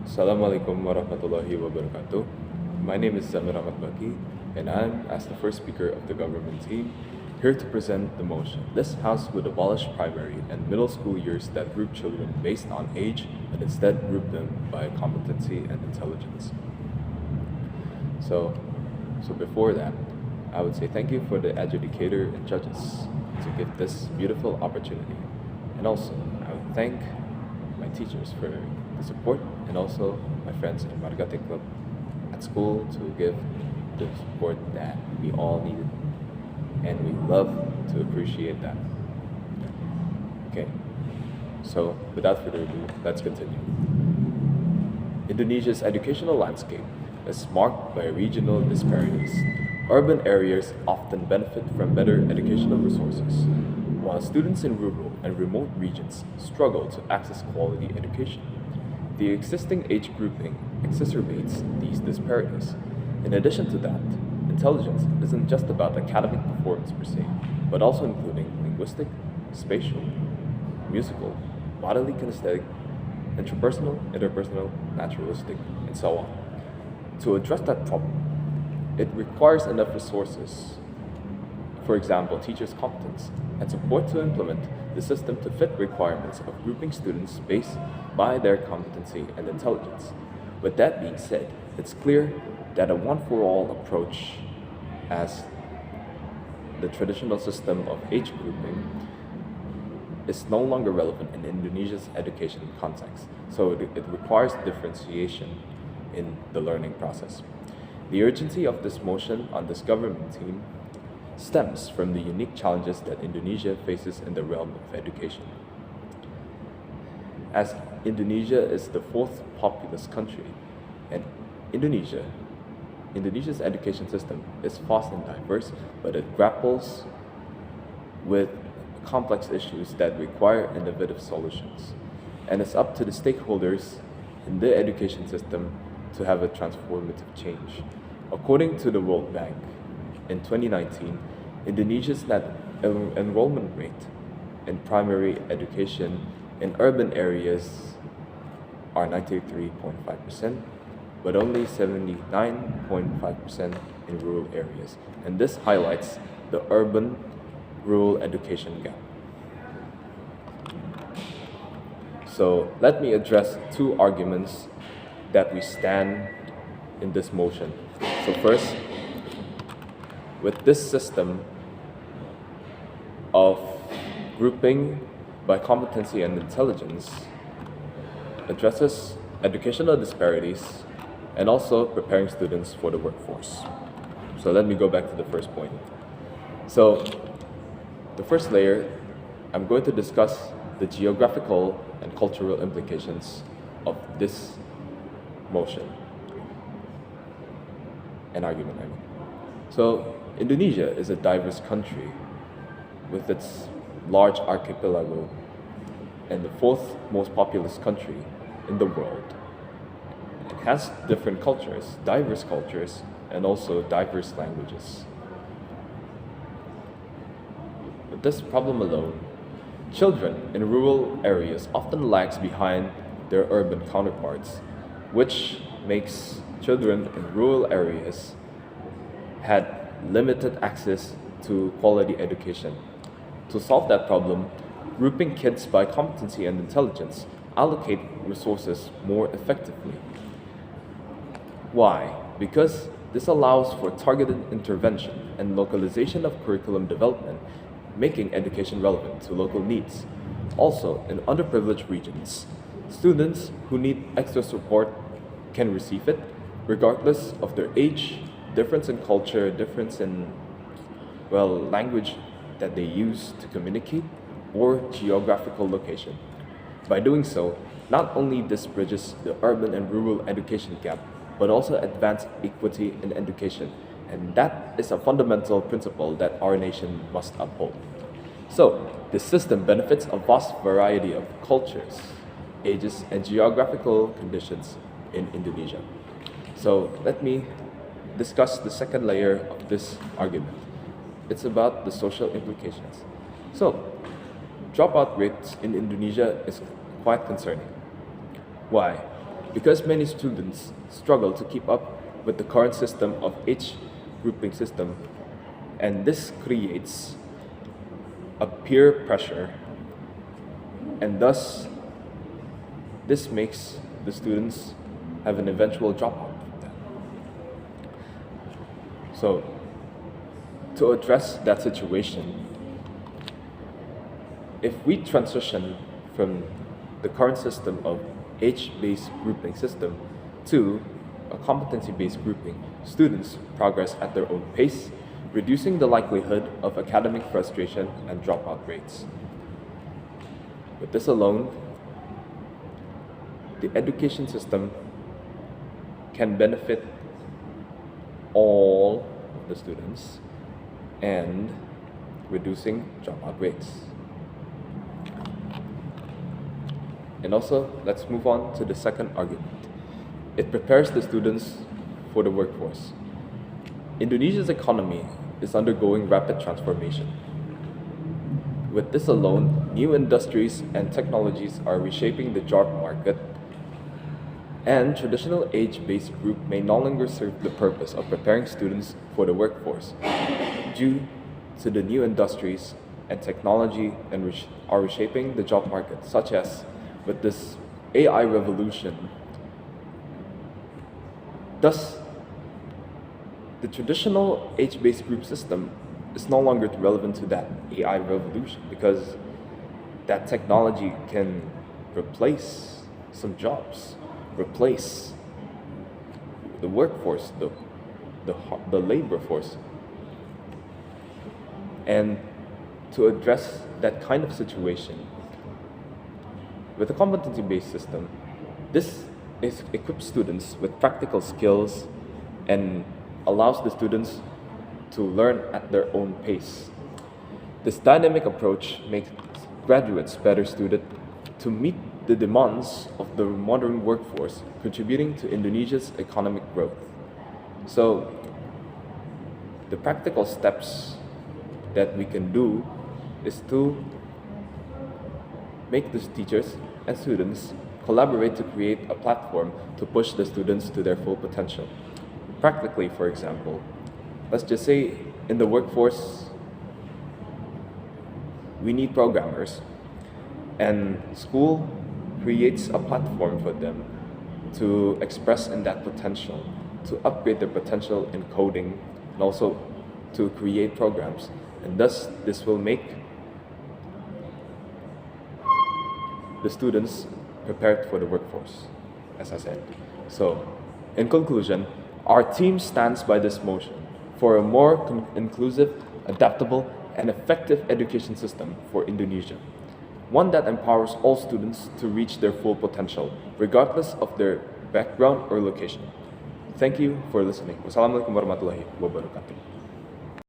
Assalamualaikum warahmatullahi wabarakatuh. My name is Dzamir Ahmad Baqi, and I'm, as the first speaker of the government team, here to present the motion. This House would abolish primary and middle school years that group children based on age and instead group them by competency and intelligence. So before that, I would say thank you for the adjudicator and judges to give this beautiful opportunity. And also, I would thank my teachers for the support, and also my friends in Margate Club at school to give the support that we all needed. And we love to appreciate that. Okay, so without further ado, let's continue. Indonesia's educational landscape is marked by regional disparities. Urban areas often benefit from better educational resources, while students in rural and remote regions struggle to access quality education. The existing age grouping exacerbates these disparities. In addition to that, intelligence isn't just about academic performance per se, but also including linguistic, spatial, musical, bodily kinesthetic, intrapersonal, interpersonal, naturalistic, and so on. To address that problem, it requires enough resources, for example, teachers' competence, and support to implement the system to fit requirements of grouping students based by their competency and intelligence. With that being said, it's clear that a one-for-all approach as the traditional system of age grouping is no longer relevant in Indonesia's education context, so it requires differentiation in the learning process. The urgency of this motion on this government team stems from the unique challenges that Indonesia faces in the realm of education. As Indonesia is the fourth populous country, and Indonesia's education system is vast and diverse, but it grapples with complex issues that require innovative solutions. And it's up to the stakeholders in the education system to have a transformative change. According to the World Bank, in 2019, Indonesia's net enrollment rate in primary education in urban areas are 93.5%, but only 79.5% in rural areas. And this highlights the urban-rural education gap. So let me address two arguments that we stand in this motion. So first, with this system of grouping by competency and intelligence addresses educational disparities and also preparing students for the workforce. So let me go back to the first point. So the first layer, I'm going to discuss the geographical and cultural implications of this motion and argument. So Indonesia is a diverse country with its large archipelago and the fourth most populous country in the world. It has different cultures, diverse cultures, and also diverse languages. With this problem alone, children in rural areas often lags behind their urban counterparts, which makes children in rural areas had limited access to quality education. To solve that problem, grouping kids by competency and intelligence allocate resources more effectively. Why? Because this allows for targeted intervention and localization of curriculum development, making education relevant to local needs. Also, in underprivileged regions, students who need extra support can receive it regardless of their age, difference in culture, difference in, language that they use to communicate, or geographical location. By doing so, not only this bridges the urban and rural education gap, but also advance equity in education. And that is a fundamental principle that our nation must uphold. So, this system benefits a vast variety of cultures, ages, and geographical conditions in Indonesia. So, let me discuss the second layer of this argument. It's about the social implications. So, dropout rates in Indonesia is quite concerning. Why? Because many students struggle to keep up with the current system of age grouping system, and this creates a peer pressure, and thus this makes the students have an eventual dropout. So, to address that situation, if we transition from the current system of age-based grouping system to a competency-based grouping, students progress at their own pace, reducing the likelihood of academic frustration and dropout rates. With this alone, the education system can benefit all of the students and reducing dropout rates. And also, let's move on to the second argument. It prepares the students for the workforce. Indonesia's economy is undergoing rapid transformation. With this alone, new industries and technologies are reshaping the job market, and traditional age-based group may no longer serve the purpose of preparing students for the workforce due to the new industries and technology and are reshaping the job market, such as with this AI revolution. Thus, the traditional age-based group system is no longer relevant to that AI revolution because that technology can replace some jobs, replace the workforce, the labor force. And to address that kind of situation, with a competency-based system, this equips students with practical skills and allows the students to learn at their own pace. This dynamic approach makes graduates better suited to meet the demands of the modern workforce, contributing to Indonesia's economic growth. So, the practical steps that we can do is to make the teachers and students collaborate to create a platform to push the students to their full potential. Practically, for example, let's just say in the workforce, we need programmers, and school creates a platform for them to express in that potential, to upgrade their potential in coding, and also to create programs. And thus, this will make the students prepared for the workforce, as I said. So, in conclusion, our team stands by this motion for a more inclusive, adaptable, and effective education system for Indonesia. One that empowers all students to reach their full potential, regardless of their background or location. Thank you for listening. Wassalamualaikum warahmatullahi wabarakatuh.